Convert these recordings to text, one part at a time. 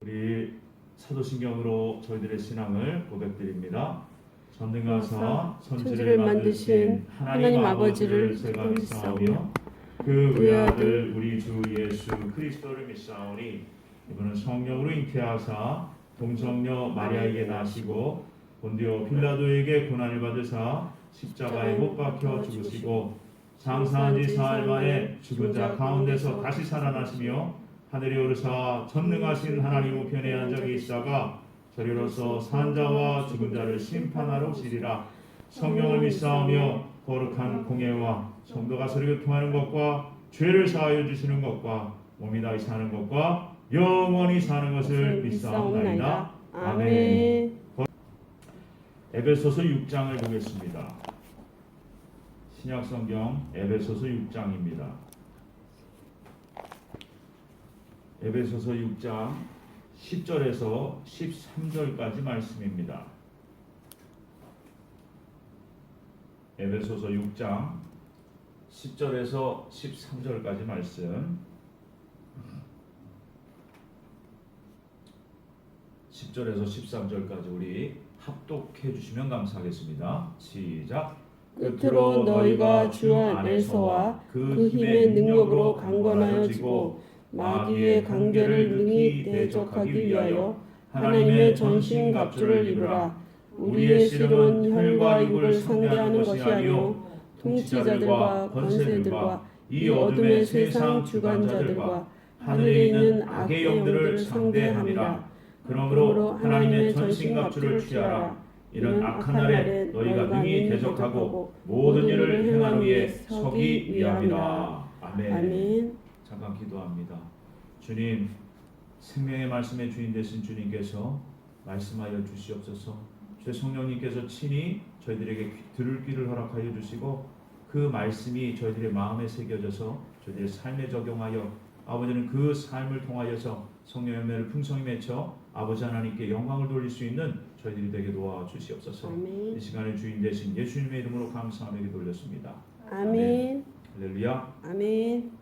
우리 사도신경으로 저희들의 신앙을 고백드립니다. 전능하사 천지를 만드신 하나님 아버지를 제가 믿사오며 그 외아들 우리 주 예수 그리스도를 믿사오니 이분은 성령으로 잉태하사 동정녀 마리아에게 나시고 본디오 빌라도에게 고난을 받으사 십자가에 못 박혀 죽으시고 장사한 지 사흘 만에 죽은 자 가운데서 다시 살아나시며 하늘에 오르사 전능하신 하나님 우편에 앉아 계시다가 저리로서 산 자와 죽은 자를 심판하러 오시리라. 성령을 믿사오며 거룩한 공예와 성도가 서로 교통하는 것과 죄를 사하여 주시는 것과 몸이 다시 사는 것과 영원히 사는 것을 믿사옵나이다. 아멘. 에베소서 6장을 보겠습니다. 신약성경 에베소서 6장입니다. 에베소서 6장 10절에서 13절까지 말씀입니다. 에베소서 6장 10절에서 13절까지 말씀. 10절에서 13절까지 우리 합독해 주시면 감사하겠습니다. 시작. 끝으로 너희가 주 안에서와 그 힘의 능력으로 강건하여 지고 마귀의 강제를 능히 대적하기 위하여 하나님의 전신갑주를 입으라. 우리의 실은 혈과 육을 상대하는 것이 아니요 통치자들과 권세들과 이 어둠의 세상 주관자들과 하늘에 있는 악의 영들을 상대함이라. 그러므로 하나님의 전신갑주를 취하라. 이런 악한 날에 너희가 능히 대적하고 모든 일을 행한 위에 서기 위함이라. 아멘. 잠깐 기도합니다. 주님, 생명의 말씀의 주인 되신 주님께서 말씀하여 주시옵소서. 주 성령님께서 친히 저희들에게 들을 귀를 허락하여 주시고 그 말씀이 저희들의 마음에 새겨져서 저희들의 삶에 적용하여 아버지는 그 삶을 통하여서 성령의 열매를 풍성히 맺혀 아버지 하나님께 영광을 돌릴 수 있는 저희들이 되게 도와주시옵소서. 아멘. 이 시간에 주인 되신 예수님의 이름으로 감사하며 기도올렸습니다. 아멘. 할렐루야. 아멘.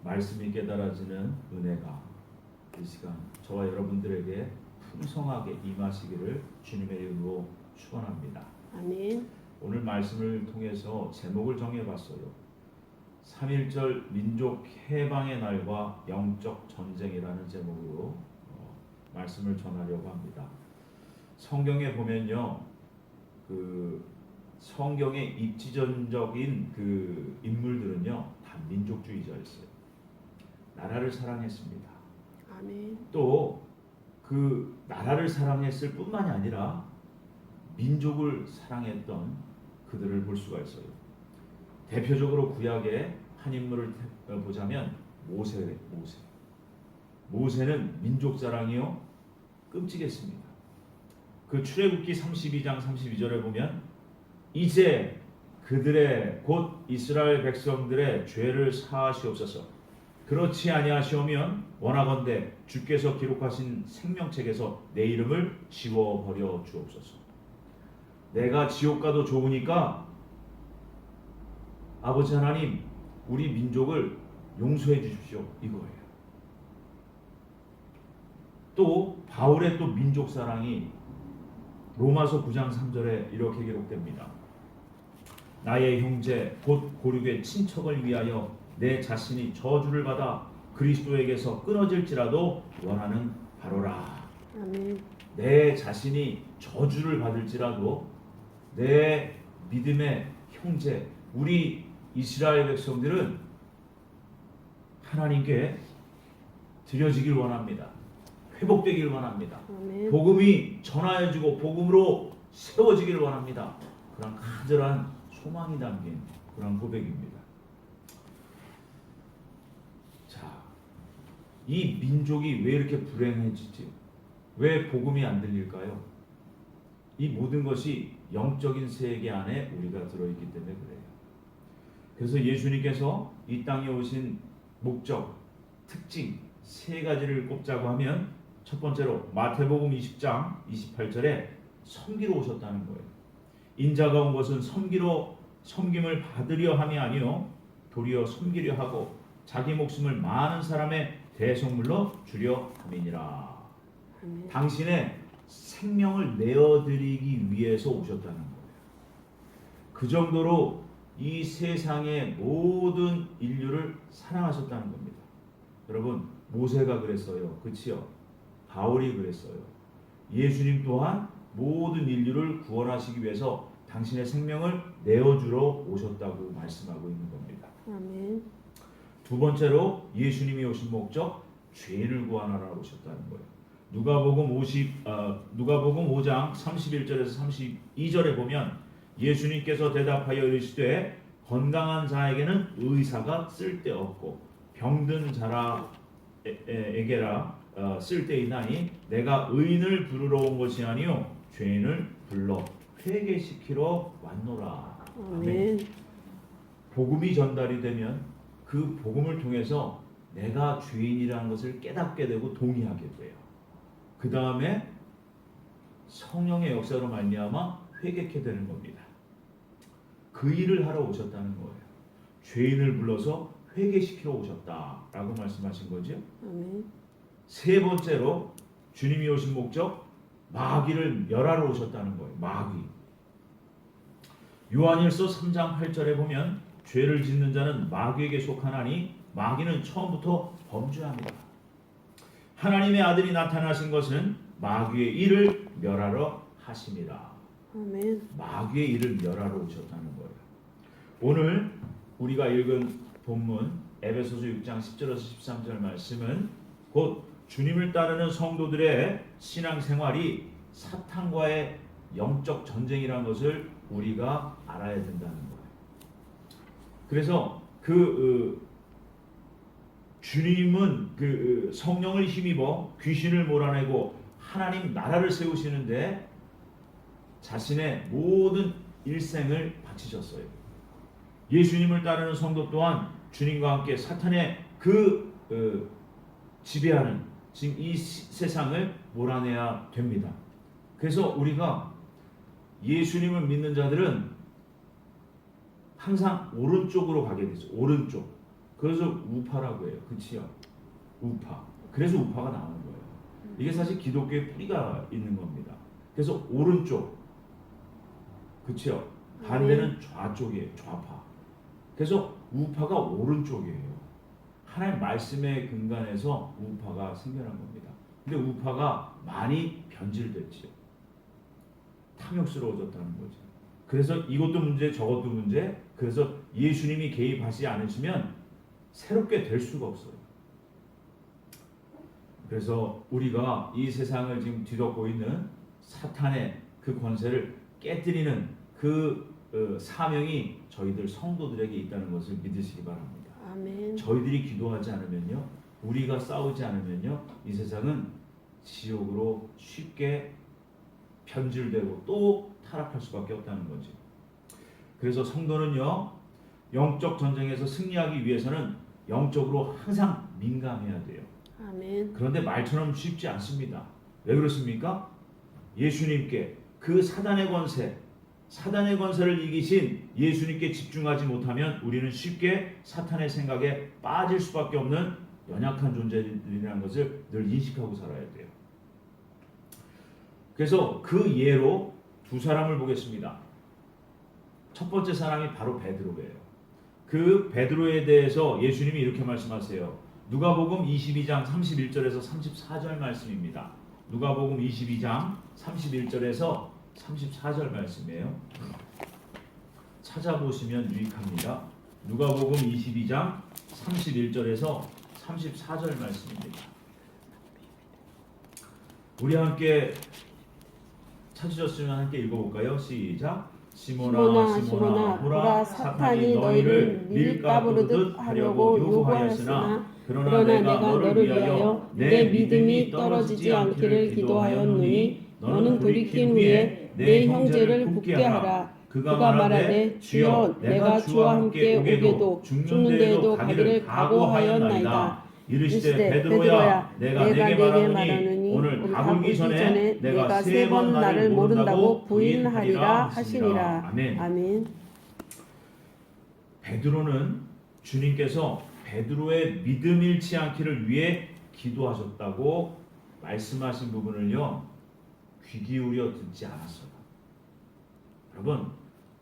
말씀이 깨달아지는 은혜가 이 시간 저와 여러분들에게 풍성하게 임하시기를 주님의 이름으로 축원합니다. 아멘. 오늘 말씀을 통해서 제목을 정해봤어요. 3.1절 민족 해방의 날과 영적 전쟁이라는 제목으로 말씀을 전하려고 합니다. 성경에 보면요, 그 성경의 입지전적인 그 인물들은요 다 민족주의자였어요. 나라를 사랑했습니다. 아멘. 또 그 나라를 사랑했을 뿐만이 아니라 민족을 사랑했던 그들을 볼 수가 있어요. 대표적으로 구약의 한 인물을 보자면 모세는 민족 사랑이요 끔찍했습니다. 그 출애굽기 32장 32절에 보면 이제 그들의 곧 이스라엘 백성들의 죄를 사하시옵소서. 그렇지 아니하시오면 원하건대 주께서 기록하신 생명책에서 내 이름을 지워버려 주옵소서. 내가 지옥 가도 좋으니까 아버지 하나님 우리 민족을 용서해 주십시오, 이거예요. 또 바울의 또 민족 사랑이 로마서 9장 3절에 이렇게 기록됩니다. 나의 형제 곧 고륙의 친척을 위하여 내 자신이 저주를 받아 그리스도에게서 끊어질지라도 원하는 바로라. 아멘. 내 자신이 저주를 받을지라도 내 믿음의 형제 우리 이스라엘 백성들은 하나님께 드려지길 원합니다. 회복되길 원합니다. 아멘. 복음이 전하여지고 복음으로 세워지길 원합니다. 그런 간절한 소망이 담긴 그런 고백입니다. 자, 이 민족이 왜 이렇게 불행해지지? 왜 복음이 안 들릴까요? 이 모든 것이 영적인 세계 안에 우리가 들어있기 때문에 그래요. 그래서 예수님께서 이 땅에 오신 목적, 특징 세 가지를 꼽자고 하면 첫 번째로 마태복음 20장 28절에 섬기러 오셨다는 거예요. 인자가 온 것은 섬김을 받으려 함이 아니요 도리어 섬기려 하고 자기 목숨을 많은 사람의 대속물로 주려 함이니라. 아멘. 당신의 생명을 내어드리기 위해서 오셨다는 거예요. 그 정도로 이 세상의 모든 인류를 사랑하셨다는 겁니다. 여러분, 모세가 그랬어요. 그치요? 바울이 그랬어요. 예수님 또한 모든 인류를 구원하시기 위해서 당신의 생명을 내어주러 오셨다고 말씀하고 있는 겁니다. 아멘. 두 번째로 예수님이 오신 목적, 죄인을 구원하러 오셨다는 거예요. 누가복음 5장 31절에서 32절에 보면 예수님께서 대답하여 이르시되 건강한 자에게는 의사가 쓸데없고 병든 자에게라 쓸데있나니 내가 의인을 부르러 온 것이 아니요 죄인을 불러 회개시키러 왔노라. 아멘. 복음이 전달이 되면 그 복음을 통해서 내가 죄인이라는 것을 깨닫게 되고 동의하게 돼요. 그 다음에 성령의 역사로 말미암아 회개케 되는 겁니다. 그 일을 하러 오셨다는 거예요. 죄인을 불러서 회개시키러 오셨다라고 말씀하신 거죠. 아멘. 세 번째로 주님이 오신 목적, 마귀를 멸하러 오셨다는 거예요. 마귀. 요한일서 3장 8절에 보면 죄를 짓는 자는 마귀에게 속하나니 마귀는 처음부터 범죄합니다. 하나님의 아들이 나타나신 것은 마귀의 일을 멸하러 하심이라. 아멘. 마귀의 일을 멸하러 오셨다는 거예요. 오늘 우리가 읽은 본문 에베소서 6장 10절에서 13절 말씀은 곧 주님을 따르는 성도들의 신앙생활이 사탄과의 영적 전쟁이라는 것을 우리가 알아야 된다는 거예요. 그래서 주님은 성령을 힘입어 귀신을 몰아내고 하나님 나라를 세우시는데 자신의 모든 일생을 바치셨어요. 예수님을 따르는 성도 또한 주님과 함께 사탄의 지배하는 지금 이 세상을 몰아내야 됩니다. 그래서 우리가 예수님을 믿는 자들은 항상 오른쪽으로 가게 되죠. 오른쪽. 그래서 우파라고 해요. 그치요? 우파. 그래서 우파가 나오는 거예요. 이게 사실 기독교의 뿌리가 있는 겁니다. 그래서 오른쪽. 그치요? 반대는 좌쪽이에요. 좌파. 그래서 우파가 오른쪽이에요. 하나님 말씀의 근간에서 우파가 생겨난 겁니다. 근데 우파가 많이 변질됐지요. 탐욕스러워졌다는 거죠. 그래서 이것도 문제, 저것도 문제. 그래서 예수님이 개입하지 않으시면 새롭게 될 수가 없어요. 그래서 우리가 이 세상을 지금 뒤덮고 있는 사탄의 그 권세를 깨뜨리는 사명이 저희들 성도들에게 있다는 것을 믿으시기 바랍니다. 아멘. 저희들이 기도하지 않으면요, 우리가 싸우지 않으면요, 이 세상은 지옥으로 쉽게 변질되고 또 타락할 수밖에 없다는 거죠. 그래서 성도는요, 영적 전쟁에서 승리하기 위해서는 영적으로 항상 민감해야 돼요. 아멘. 그런데 말처럼 쉽지 않습니다. 왜 그렇습니까? 예수님께 그 사단의 권세를 이기신 예수님께 집중하지 못하면 우리는 쉽게 사탄의 생각에 빠질 수밖에 없는 연약한 존재들이라는 것을 늘 인식하고 살아야 돼요. 그래서 그 예로 두 사람을 보겠습니다. 첫 번째 사람이 바로 베드로예요. 그 베드로에 대해서 예수님이 이렇게 말씀하세요. 누가복음 22장 31절에서 34절 말씀입니다. 누가복음 22장 31절에서 34절 말씀이에요. 찾아보시면 유익합니다. 누가복음 22장 31절에서 34절 말씀입니다. 우리 함께 찾으셨으면 함께 읽어볼까요? 시작. 시몬아 보라 사탄이 너희를 밀가 부르듯 하려고 요구하였으나 그러나 내가 너를 위하여 내 믿음이 떨어지지 않기를 기도하였노니 너는 돌이킨 후에 내 형제를 굳게 하라. 그가 말하되 주여 내가 주와 함께 오게도 죽는 데에도 가기를 각오하였나이다. 이르시되 베드로야 내가 내게 말하노니 오늘 가불기 전에 내가 3번 나를 모른다고 부인하리라 하시니라. 아멘. 아멘. 베드로는 주님께서 베드로의 믿음 잃지 않기를 위해 기도하셨다고 말씀하신 부분을요 귀 기울여 듣지 않았어요. 여러분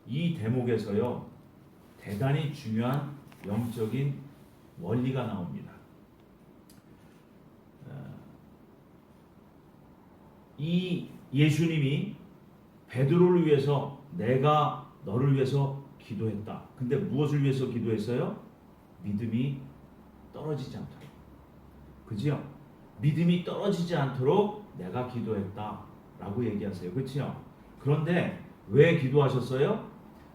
이 대목에서요 대단히 중요한 영적인 원리가 나옵니다. 이 예수님이 베드로를 위해서 내가 너를 위해서 기도했다. 근데 무엇을 위해서 기도했어요? 믿음이 떨어지지 않도록. 그지요? 믿음이 떨어지지 않도록 내가 기도했다 라고 얘기하세요. 그치요? 그런데 왜 기도하셨어요?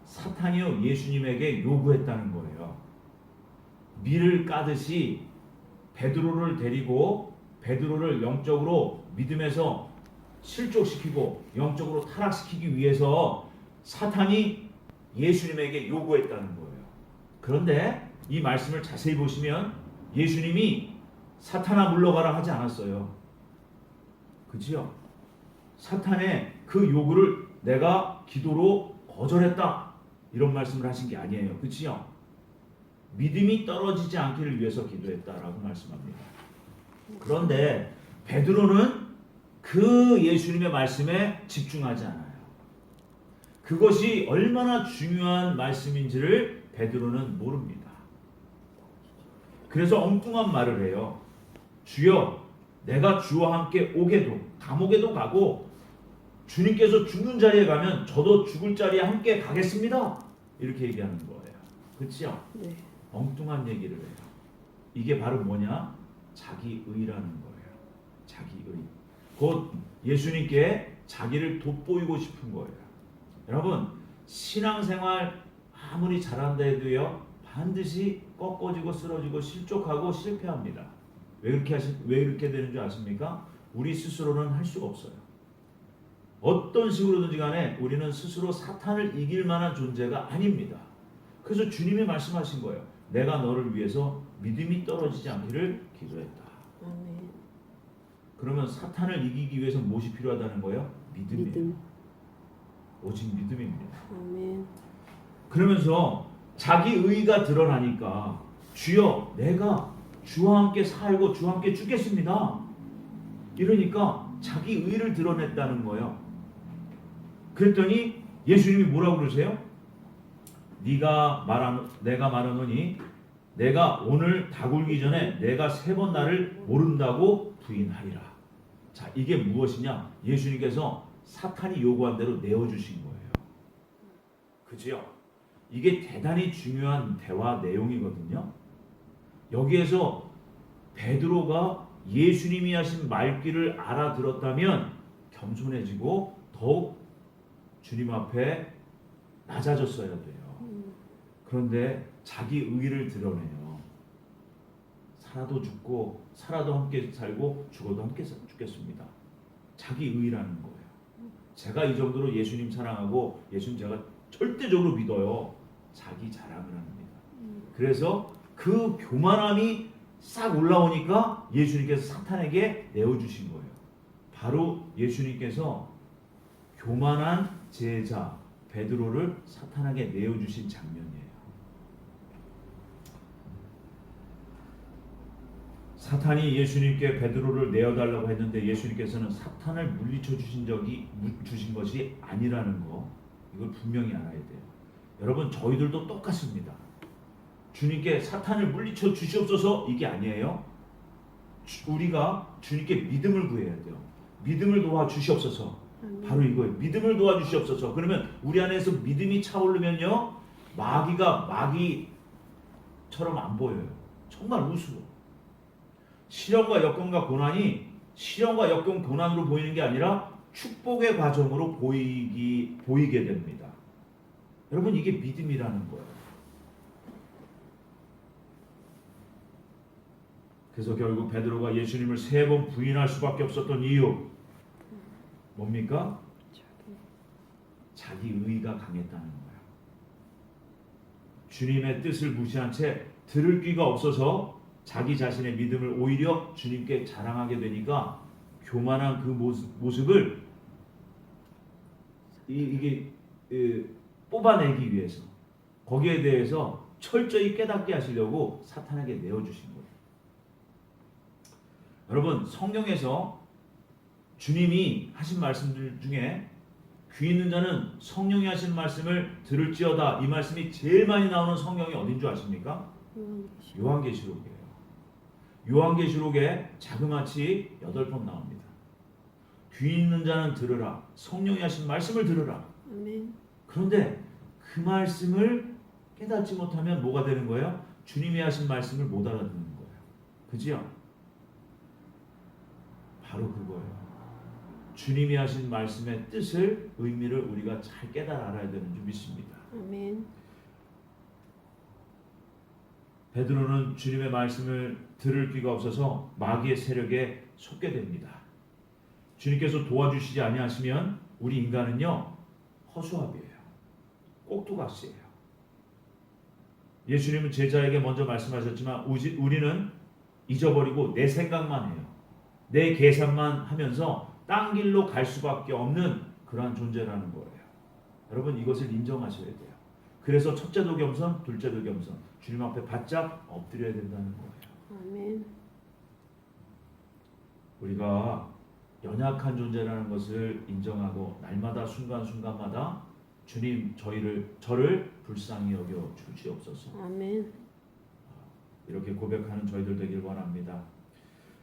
사탄이요 예수님에게 요구했다는 거예요. 밀을 까듯이 베드로를 데리고 베드로를 영적으로 믿음에서 실족시키고 영적으로 타락시키기 위해서 사탄이 예수님에게 요구했다는 거예요. 그런데 이 말씀을 자세히 보시면 예수님이 사탄아 물러가라 하지 않았어요. 그치요? 사탄의 그 요구를 내가 기도로 거절했다 이런 말씀을 하신 게 아니에요. 그치요? 믿음이 떨어지지 않기를 위해서 기도했다라고 말씀합니다. 그런데 베드로는 그 예수님의 말씀에 집중하지 않아요. 그것이 얼마나 중요한 말씀인지를 베드로는 모릅니다. 그래서 엉뚱한 말을 해요. 주여 내가 주와 함께 오게도 감옥에도 가고 주님께서 죽는 자리에 가면 저도 죽을 자리에 함께 가겠습니다. 이렇게 얘기하는 거예요. 그렇죠? 네. 엉뚱한 얘기를 해요. 이게 바로 뭐냐? 자기의라는 거예요. 자기의. 곧 예수님께 자기를 돋보이고 싶은 거예요. 여러분 신앙생활 아무리 잘한다 해도요 반드시 꺾어지고 쓰러지고 실족하고 실패합니다. 왜 이렇게 되는 줄 아십니까? 우리 스스로는 할 수가 없어요. 어떤 식으로든지 간에 우리는 스스로 사탄을 이길 만한 존재가 아닙니다. 그래서 주님이 말씀하신 거예요. 내가 너를 위해서 믿음이 떨어지지 않기를 기도했다. 아멘. 그러면 사탄을 이기기 위해서 무엇이 필요하다는 거예요? 믿음이에요. 믿음. 오직 믿음입니다. 아멘. 그러면서 자기 의가 드러나니까 주여 내가 주와 함께 살고 주와 함께 죽겠습니다. 이러니까 자기 의를 드러냈다는 거예요. 그랬더니 예수님이 뭐라고 그러세요? 내가 말하노니 내가 오늘 다굴기 전에 내가 3번 나를 모른다고 부인하리라. 자, 이게 무엇이냐? 예수님께서 사탄이 요구한 대로 내어주신 거예요. 그죠? 이게 대단히 중요한 대화 내용이거든요. 여기에서 베드로가 예수님이 하신 말귀를 알아들었다면 겸손해지고 더욱 주님 앞에 낮아졌어야 돼요. 그런데 자기 의를 드러내요. 살아도 죽고 살아도 함께 살고 죽어도 함께 죽겠습니다. 자기 의라는 거예요. 제가 이 정도로 예수님 사랑하고 예수님 제가 절대적으로 믿어요. 자기 자랑을 합니다. 그래서 그 교만함이 싹 올라오니까 예수님께서 사탄에게 내어주신 거예요. 바로 예수님께서 교만한 제자 베드로를 사탄에게 내어주신 장면이에요. 사탄이 예수님께 베드로를 내어달라고 했는데 예수님께서는 사탄을 물리쳐 주신 것이 아니라는 거, 이걸 분명히 알아야 돼요. 여러분 저희들도 똑같습니다. 주님께 사탄을 물리쳐 주시옵소서 이게 아니에요. 우리가 주님께 믿음을 구해야 돼요. 믿음을 도와 주시옵소서. 바로 이거예요. 믿음을 도와 주시옵소서. 그러면 우리 안에서 믿음이 차오르면요 마귀가 마귀처럼 안 보여요. 정말 우스워. 시련과 역경과 고난이 시련과 역경 고난으로 보이는 게 아니라 축복의 과정으로 보이게 됩니다. 여러분 이게 믿음이라는 거예요. 그래서 결국 베드로가 예수님을 3번 부인할 수밖에 없었던 이유 뭡니까? 자기 의가 강했다는 거예요. 주님의 뜻을 무시한 채 들을 귀가 없어서 자기 자신의 믿음을 오히려 주님께 자랑하게 되니까 교만한 그 모습을 이게 뽑아내기 위해서 거기에 대해서 철저히 깨닫게 하시려고 사탄에게 내어주신 거예요. 여러분 성경에서 주님이 하신 말씀들 중에 귀 있는 자는 성령이 하신 말씀을 들을지어다, 이 말씀이 제일 많이 나오는 성경이 어딘 줄 아십니까? 요한계시록이에요. 요한계시록에 자그마치 8번 나옵니다. 귀 있는 자는 들으라, 성령이 하신 말씀을 들으라. 아멘. 그런데 그 말씀을 깨닫지 못하면 뭐가 되는 거예요? 주님이 하신 말씀을 못 알아듣는 거예요. 그지요? 바로 그거예요. 주님이 하신 말씀의 뜻을, 의미를 우리가 잘 깨달아 알아야 되는 줄 믿습니다. 아멘. 베드로는 주님의 말씀을 들을 귀가 없어서 마귀의 세력에 속게 됩니다. 주님께서 도와주시지 아니하시면 우리 인간은요, 허수아비예요. 꼭두각시예요. 예수님은 제자에게 먼저 말씀하셨지만 우리는 잊어버리고 내 생각만 해요. 내 계산만 하면서 딴 길로 갈 수밖에 없는 그러한 존재라는 거예요. 여러분, 이것을 인정하셔야 돼요. 그래서 첫째도 겸손, 둘째도 겸손, 주님 앞에 바짝 엎드려야 된다는 거예요. 아멘. 우리가 연약한 존재라는 것을 인정하고 날마다 순간순간마다 주님 저를 불쌍히 여겨 주시옵소서. 아멘. 이렇게 고백하는 저희들 되길 원합니다.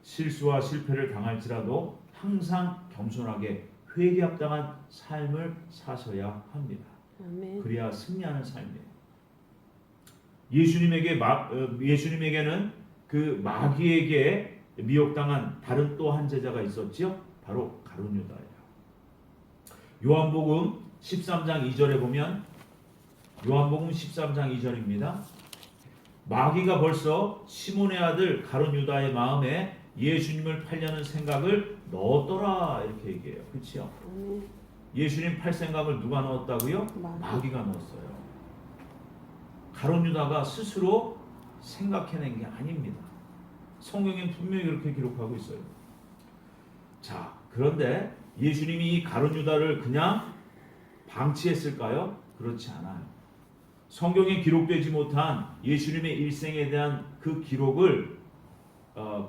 실수와 실패를 당할지라도 항상 겸손하게 회개합당한 삶을 사셔야 합니다. 아멘. 그래야 승리하는 삶이에요. 예수님에게는 그 마귀에게 미혹당한 다른 또 한 제자가 있었지요. 바로 가룟 유다예요. 요한복음 13장 2절에 보면, 요한복음 13장 2절입니다. 마귀가 벌써 시몬의 아들 가룟 유다의 마음에 예수님을 팔려는 생각을 넣었더라, 이렇게 얘기해요. 그렇죠? 예수님 팔 생각을 누가 넣었다고요? 마귀가 넣었어요. 가룟 유다가 스스로 생각해낸 게 아닙니다. 성경엔 분명히 그렇게 기록하고 있어요. 자, 그런데 예수님이 이 가룟 유다를 그냥 방치했을까요? 그렇지 않아요. 성경에 기록되지 못한 예수님의 일생에 대한 그 기록을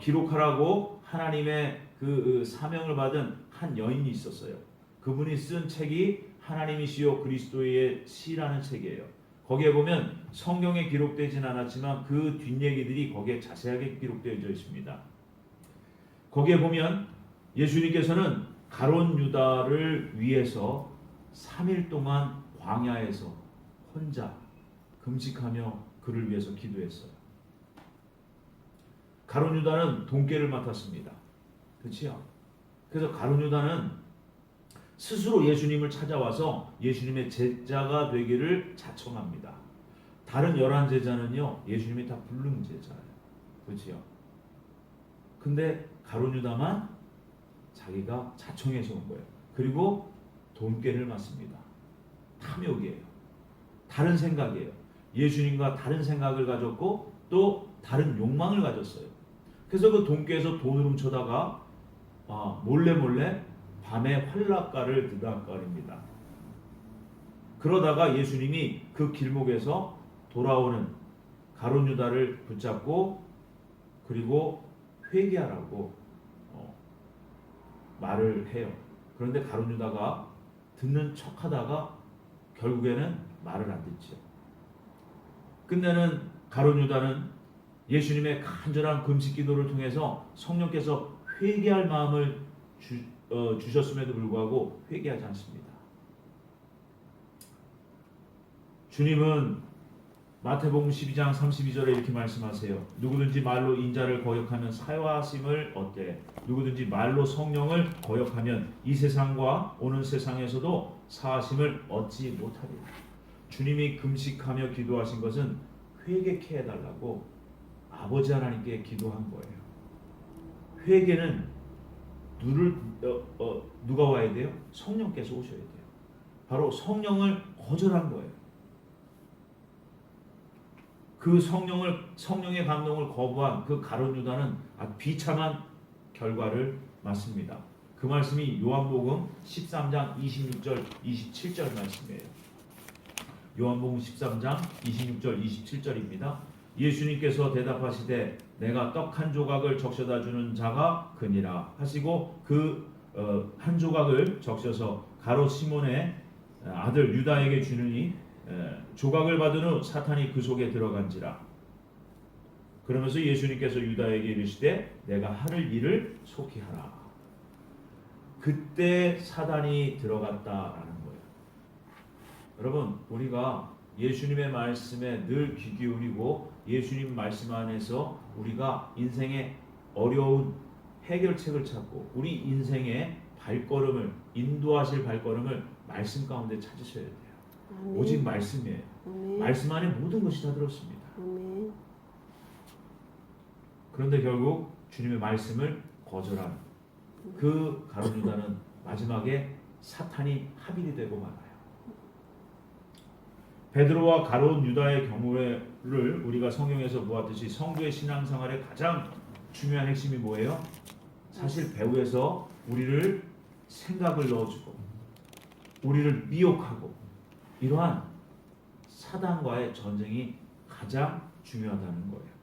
기록하라고 하나님의 그 사명을 받은 한 여인이 있었어요. 그분이 쓴 책이 하나님이시요 그리스도의 시라는 책이에요. 거기에 보면 성경에 기록되진 않았지만 그 뒷얘기들이 거기에 자세하게 기록되어 있습니다. 거기에 보면 예수님께서는 가룟 유다를 위해서 3일 동안 광야에서 혼자 금식하며 그를 위해서 기도했어요. 가룟 유다는 돈깨를 맡았습니다. 그렇죠? 그래서 가룟 유다는 스스로 예수님을 찾아와서 예수님의 제자가 되기를 자청합니다. 다른 11제자는요, 예수님이 다 부른 제자예요. 그렇죠? 근데 가룟 유다만 자기가 자청해서 온 거예요. 그리고 돈깨를 맡습니다. 탐욕이에요. 다른 생각이에요. 예수님과 다른 생각을 가졌고 또 다른 욕망을 가졌어요. 그래서 그 돈깨에서 돈을 훔쳐다가 몰래 밤에 활락가를 들락거립니다. 그러다가 예수님이 그 길목에서 돌아오는 가룟 유다를 붙잡고 그리고 회개하라고 말을 해요. 그런데 가룟 유다가 듣는 척하다가 결국에는 말을 안 듣죠. 끝내는 가룟 유다는 예수님의 간절한 금식 기도를 통해서 성령께서 회개할 마음을 주셨음에도 불구하고 회개하지 않습니다. 주님은 마태복음 12장 32절에 이렇게 말씀하세요. 누구든지 말로 인자를 거역하면 사하심을 얻되 누구든지 말로 성령을 거역하면 이 세상과 오는 세상에서도 사하심을 얻지 못하리라. 주님이 금식하며 기도하신 것은 회개케 해달라고 아버지 하나님께 기도한 거예요. 회개는 누가 와야 돼요? 성령께서 오셔야 돼요. 바로 성령을 거절한 거예요. 그 성령의 감동을 거부한 그 가룟 유다는 아주 비참한 결과를 맞습니다. 그 말씀이 요한복음 13장 26절 27절 말씀이에요. 요한복음 13장 26절 27절입니다. 예수님께서 대답하시되 내가 떡 한 조각을 적셔다 주는 자가 그니라 하시고 그 한 조각을 적셔서 가롯 시몬의 아들 유다에게 주느니 조각을 받은 후 사탄이 그 속에 들어간지라. 그러면서 예수님께서 유다에게 이르시되 내가 하를 일을 속히 하라. 그때 사단이 들어갔다라는 거예요. 여러분, 우리가 예수님의 말씀에 늘 귀 기울이고 예수님 말씀 안에서 우리가 인생의 어려운 해결책을 찾고 우리 인생의 발걸음을 인도하실 발걸음을 말씀 가운데 찾으셔야 돼요. 아멘. 오직 말씀이에요. 아멘. 말씀 안에 모든 것이 다 들었습니다. 아멘. 그런데 결국 주님의 말씀을 거절한 그 가룟 유다는 마지막에 사탄이 합일이 되고 말아요. 베드로와 가룟 유다의 경우를 우리가 성경에서 보았듯이 성도의 신앙생활의 가장 중요한 핵심이 뭐예요? 사실 배후에서 우리를 생각을 넣어주고 우리를 미혹하고 이러한 사단과의 전쟁이 가장 중요하다는 거예요.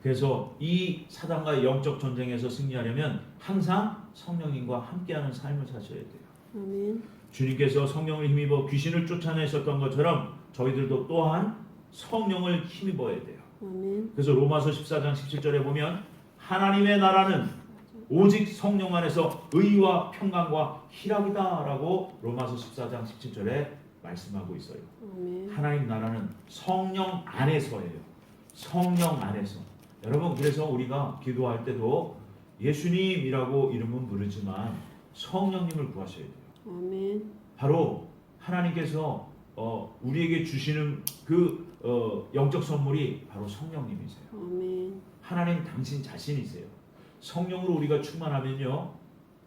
그래서 이 사단과의 영적 전쟁에서 승리하려면 항상 성령님과 함께하는 삶을 사셔야 돼요. 아멘. 주님께서 성령을 힘입어 귀신을 쫓아내셨던 것처럼 저희들도 또한 성령을 힘입어야 돼요. 아멘. 그래서 로마서 14장 17절에 보면 하나님의 나라는 오직 성령 안에서 의와 평강과 희락이다라고 로마서 14장 17절에 말씀하고 있어요. 아멘. 하나님 나라는 성령 안에서예요. 성령 안에서. 여러분, 그래서 우리가 기도할 때도 예수님이라고 이름은 부르지만 성령님을 구하셔야 돼요. 아멘. 바로 하나님께서 우리에게 주시는 그 영적 선물이 바로 성령님이세요. 아멘. 하나님 당신 자신이세요. 성령으로 우리가 충만하면요,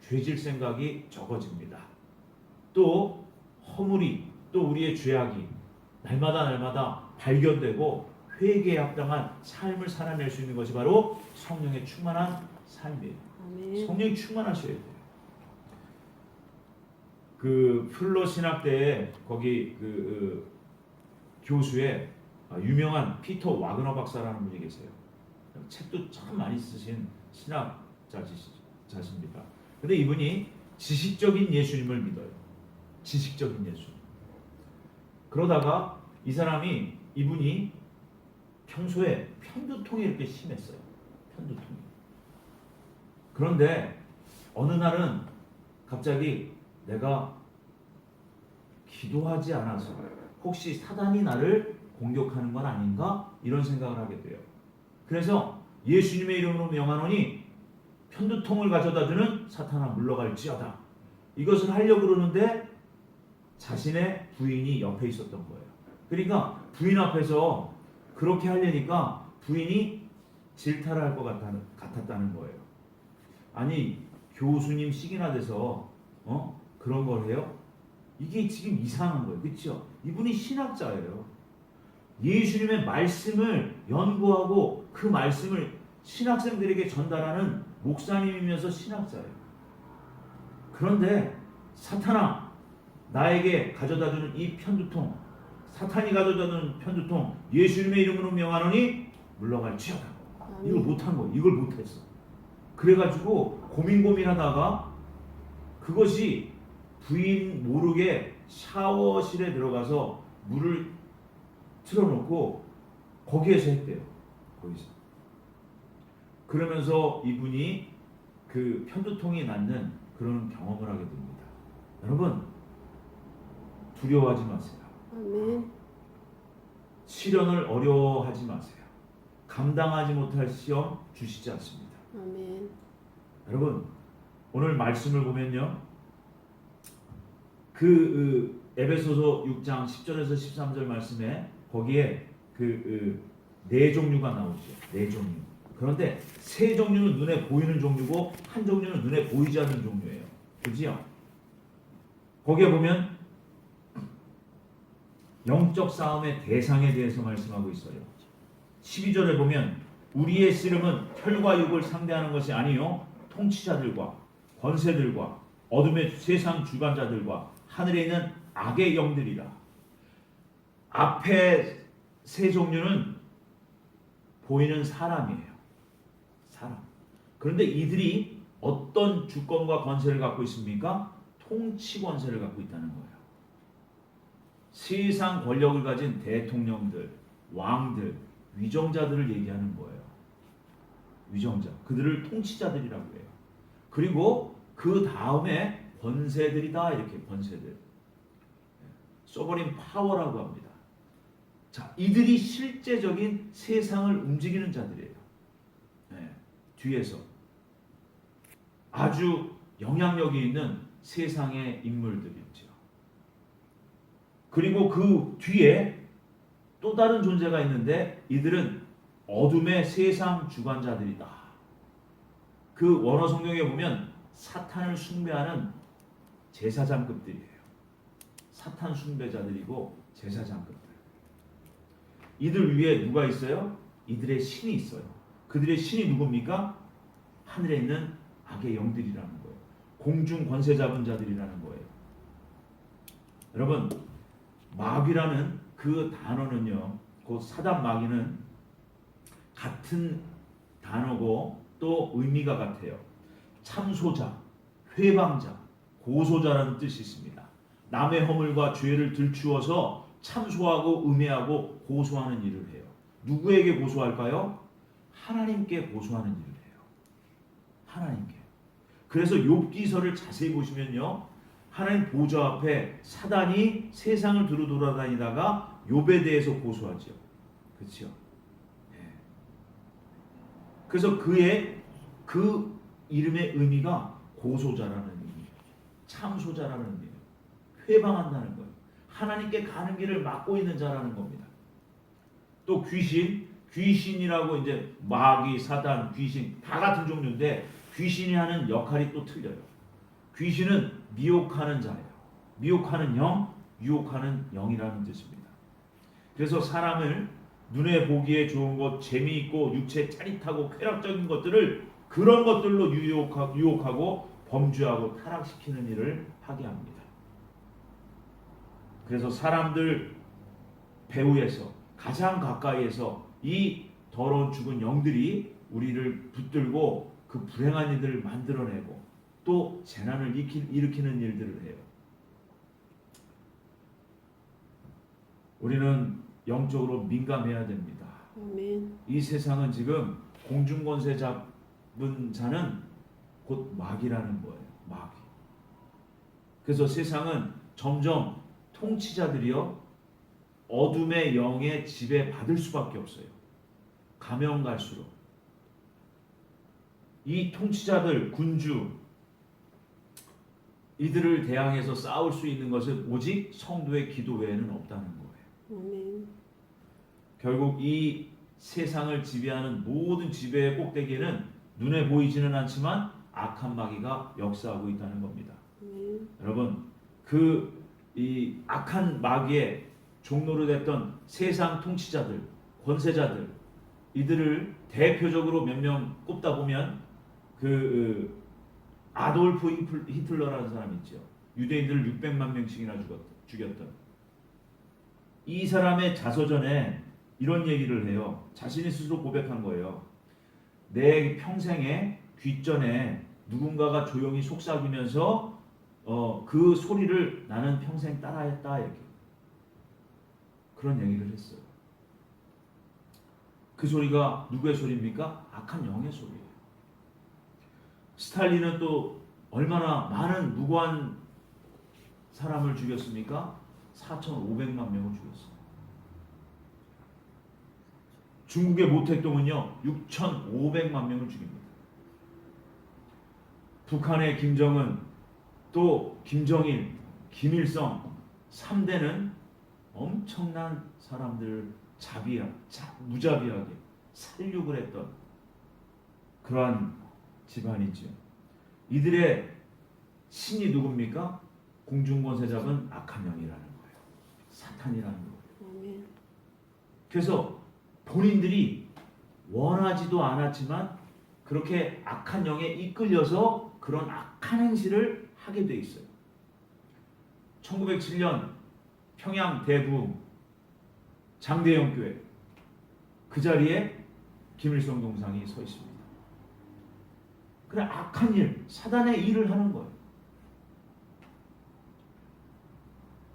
죄질 생각이 적어집니다. 또 허물이, 또 우리의 죄악이 날마다 발견되고 회개에 합당한 삶을 살아낼 수 있는 것이 바로 성령의 충만한 삶이에요. 아멘. 성령이 충만하셔야 돼요. 그 플러 신학 때에 거기 교수의 유명한 피터 와그너 박사라는 분이 계세요. 책도 참 많이 쓰신 신학자십니다. 근데 이분이 지식적인 예수님을 믿어요. 지식적인 예수. 그러다가 이분이 평소에 편두통이 이렇게 심했어요. 편두통이. 그런데 어느 날은 갑자기 내가 기도하지 않아서 혹시 사단이 나를 공격하는 건 아닌가? 이런 생각을 하게 돼요. 그래서 예수님의 이름으로 명하노니 편두통을 가져다주는 사탄아 물러갈지어다. 이것을 하려고 그러는데 자신의 부인이 옆에 있었던 거예요. 그러니까 부인 앞에서 그렇게 하려니까 부인이 질타를 할 것 같았다는 거예요. 아니, 교수님 시기나 돼서 그런 걸 해요? 이게 지금 이상한 거예요. 그렇죠? 이분이 신학자예요. 예수님의 말씀을 연구하고 그 말씀을 신학생들에게 전달하는 목사님이면서 신학자예요. 그런데 사탄아, 나에게 가져다주는 이 편두통, 사탄이 가져다주는 편두통, 예수님의 이름으로 명하노니 물러갈지어다. 이걸 못한 거예요. 이걸 못했어. 그래가지고 고민하다가 그것이 부인 모르게 샤워실에 들어가서 물을 틀어놓고 거기에서 했대요. 거기서. 그러면서 이분이 그 편두통이 낫는 그런 경험을 하게 됩니다. 여러분, 두려워하지 마세요. 아멘. 시련을 어려워하지 마세요. 감당하지 못할 시험 주시지 않습니다. 아멘. 여러분, 오늘 말씀을 보면요, 에베소서 6장 10절에서 13절 말씀에 거기에 네 종류가 나오죠. 네 종류. 그런데 세 종류는 눈에 보이는 종류고 한 종류는 눈에 보이지 않는 종류예요. 그지요? 거기에 보면 영적 싸움의 대상에 대해서 말씀하고 있어요. 12절에 보면 우리의 씨름은 혈과 육을 상대하는 것이 아니요 통치자들과 권세들과 어둠의 세상 주관자들과 하늘에 있는 악의 영들이라. 앞에 세 종류는 보이는 사람이에요. 사람. 그런데 이들이 어떤 주권과 권세를 갖고 있습니까? 통치 권세를 갖고 있다는 거예요. 세상 권력을 가진 대통령들, 왕들, 위정자들을 얘기하는 거예요. 위정자, 그들을 통치자들이라고 해요. 그리고 그 다음에 권세들이다, 이렇게 권세들, 소버린 파워라고 합니다. 자, 이들이 실제적인 세상을 움직이는 자들이에요. 뒤에서 아주 영향력이 있는 세상의 인물들이죠. 그리고 그 뒤에 또 다른 존재가 있는데 이들은 어둠의 세상 주관자들이다. 그 원어 성경에 보면 사탄을 숭배하는 제사장급들이에요. 사탄 숭배자들이고 제사장급들. 이들 위에 누가 있어요? 이들의 신이 있어요. 그들의 신이 누굽니까? 하늘에 있는 악의 영들이라는 거예요. 공중 권세 잡은 자들이라는 거예요. 여러분, 마귀라는 그 단어는요, 그 사단 마귀는 같은 단어고 또 의미가 같아요. 참소자, 회방자, 고소자라는 뜻이 있습니다. 남의 허물과 죄를 들추어서 참소하고 음해하고 고소하는 일을 해요. 누구에게 고소할까요? 하나님께 고소하는 일을 해요. 하나님께. 그래서 욥기서를 자세히 보시면요, 하나님 보좌 앞에 사단이 세상을 두루 돌아다니다가 욥에 대해서 고소하죠. 그렇죠? 그래서 그 이름의 의미가 고소자라는 의미예요. 참소자라는 의미예요. 회방한다는 거예요. 하나님께 가는 길을 막고 있는 자라는 겁니다. 또 귀신이라고 이제 마귀, 사단, 귀신 다 같은 종류인데 귀신이 하는 역할이 또 틀려요. 귀신은 미혹하는 자예요. 미혹하는 영, 유혹하는 영이라는 뜻입니다. 그래서 사람을 눈에 보기에 좋은 것, 재미있고 육체 짜릿하고 쾌락적인 것들을 그런 것들로 유혹하고 범죄하고 타락시키는 일을 하게 합니다. 그래서 사람들 배후에서 가장 가까이에서 이 더러운 죽은 영들이 우리를 붙들고 그 불행한 일들을 만들어내고 또 재난을 일으키는 일들을 해요. 우리는 영적으로 민감해야 됩니다. 아멘. 이 세상은 지금 공중권세 잡은 자는 곧 마귀라는 거예요. 마귀. 그래서 세상은 점점 통치자들이요, 어둠의 영의 지배 받을 수밖에 없어요. 가면 갈수록 이 통치자들, 군주, 이들을 대항해서 싸울 수 있는 것은 오직 성도의 기도 외에는 없다는 거예요. 아멘. 결국 이 세상을 지배하는 모든 지배의 꼭대기에는 눈에 보이지는 않지만 악한 마귀가 역사하고 있다는 겁니다. 여러분, 이 악한 마귀의 종로로 됐던 세상 통치자들, 권세자들, 이들을 대표적으로 몇 명 꼽다 보면 아돌프 히틀러라는 사람이 있죠. 유대인들을 600만 명씩이나 죽였던 이 사람의 자서전에 이런 얘기를 해요. 자신이 스스로 고백한 거예요. 내 평생에 귓전에 누군가가 조용히 속삭이면서 그 소리를 나는 평생 따라했다, 이렇게 그런 얘기를 했어요. 그 소리가 누구의 소리입니까? 악한 영의 소리예요. 스탈린은 또 얼마나 많은 무고한 사람을 죽였습니까? 4,500만 명을 죽였어요. 중국의 모택동은요 6,500만 명을 죽입니다. 북한의 김정은, 또 김정일, 김일성 3대는 엄청난 사람들을 무자비하게 살육을 했던 그러한 집안이죠. 이들의 신이 누굽니까? 공중권세 잡은 악한 영이라는 거예요. 사탄이라는 거예요. 그래서 본인들이 원하지도 않았지만 그렇게 악한 영에 이끌려서 그런 악한 행실을 하게 돼 있어요. 1907년 평양 대부 장대영 교회, 그 자리에 김일성 동상이 서 있습니다. 그래 악한 일, 사단의 일을 하는 거예요.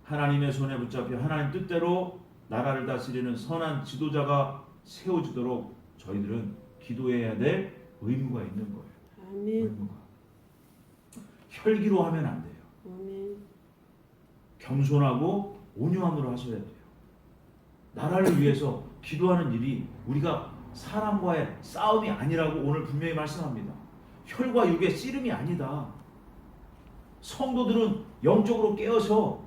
하나님의 손에 붙잡혀 하나님 뜻대로 나라를 다스리는 선한 지도자가 세워지도록 저희들은 기도해야 될 의무가 있는 거예요. 아멘. 의무가. 혈기로 하면 안 돼요. 아멘. 겸손하고 온유함으로 하셔야 돼요. 나라를 위해서 기도하는 일이 우리가 사람과의 싸움이 아니라고 오늘 분명히 말씀합니다. 혈과 육의 씨름이 아니다. 성도들은 영적으로 깨어서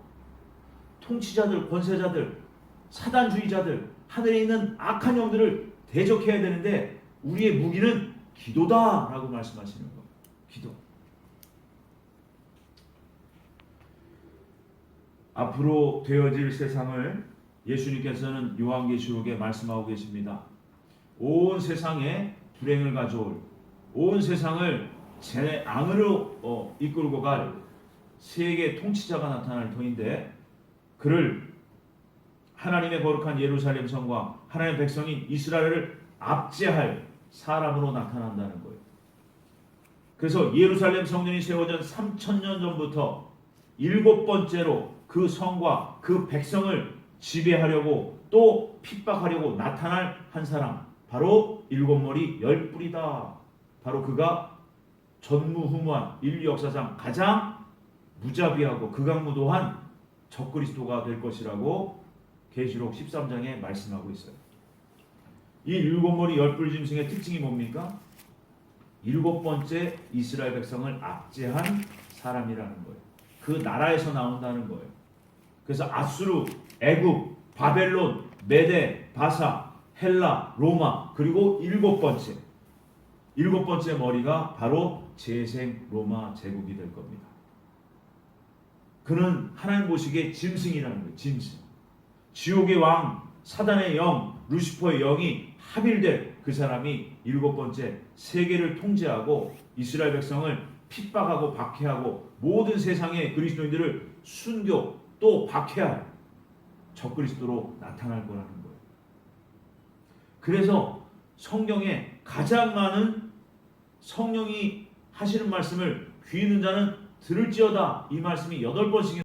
통치자들, 권세자들, 사단주의자들, 하늘에 있는 악한 영들을 대적해야 되는데 우리의 무기는 기도다라고 말씀하시는 거예요. 기도. 앞으로 되어질 세상을 예수님께서는 요한계시록에 말씀하고 계십니다. 온 세상에 불행을 가져올, 온 세상을 재앙으로 이끌고 갈 세계 통치자가 나타날 터인데 그를 하나님의 거룩한 예루살렘 성과 하나님의 백성인 이스라엘을 압제할 사람으로 나타난다는 거예요. 그래서 예루살렘 성전이 세워진 3000년 전부터 7번째로 그 성과 그 백성을 지배하려고 또 핍박하려고 나타날 한 사람, 바로 7머리 10뿔이다. 바로 그가 전무후무한 인류 역사상 가장 무자비하고 극악무도한 적그리스도가 될 것이라고 계시록 13장에 말씀하고 있어요. 이 7머리 10뿔 짐승의 특징이 뭡니까? 7번째 이스라엘 백성을 압제한 사람이라는 거예요. 그 나라에서 나온다는 거예요. 그래서 아수르, 애굽, 바벨론, 메데, 바사, 헬라, 로마, 그리고 7번째 머리가 바로 재생 로마 제국이 될 겁니다. 그는 하나님 보시기에 짐승이라는 거예요. 짐승. 지옥의 왕, 사단의 영, 루시퍼의 영이 합일될 그 사람이 7번째 세계를 통제하고 이스라엘 백성을 핍박하고 박해하고 모든 세상의 그리스도인들을 순교 또 박해할 적그리스도로 나타날 거라는 거예요. 그래서 성경에 가장 많은 성령이 하시는 말씀을 귀 있는 자는 들을지어다 이 말씀이 8번씩